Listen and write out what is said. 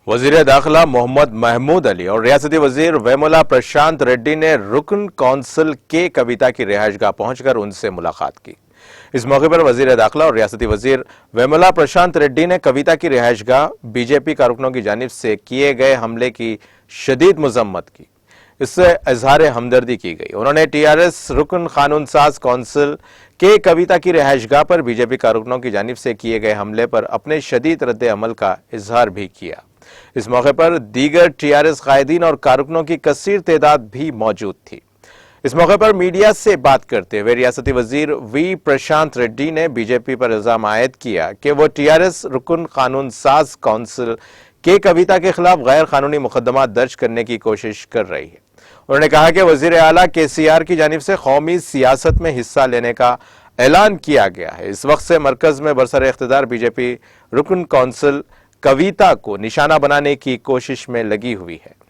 وزیر داخلہ محمد محمود علی اور ریاستی وزیر ویمولا پرشانت ریڈی نے رکن کونسل کے کویتا کی رہائش گاہ پہنچ کر ان سے ملاقات کی۔ اس موقع پر وزیر داخلہ اور ریاستی وزیر ویمولا پرشانت ریڈی نے کویتا کی رہائش گاہ بی جے پی کارکنوں کی جانب سے کیے گئے حملے کی شدید مذمت کی۔ اس سے اظہار ہمدردی کی گئی۔ انہوں نے ٹی آر ایس رکن قانون ساز کونسل کے کویتا کی رہائش گاہ پر بی جے پی کارکنوں کی جانب سے کیے گئے حملے پر اپنے شدید رد عمل کا اظہار بھی کیا۔ اس موقع پر دیگر ٹی آر ایس قائدین اور کارکنوں کی کثیر تعداد بھی موجود تھی۔ اس موقع پر میڈیا سے بات کرتے ہوئے ریاستی وزیر وی پرشانت ریڈی نے بی جے پی پر الزام عائد کیا کہ وہ ٹی آر ایس رکن قانون ساز کونسل کے کویتا کے خلاف غیر قانونی مقدمات درج کرنے کی کوشش کر رہی ہے۔ انہوں نے کہا کہ وزیر اعلیٰ کے سی آر کی جانب سے قومی سیاست میں حصہ لینے کا اعلان کیا گیا ہے۔ اس وقت سے مرکز میں برسر اقتدار بی جے پی رکن کونسل کویتا کو نشانہ بنانے کی کوشش میں لگی ہوئی ہے۔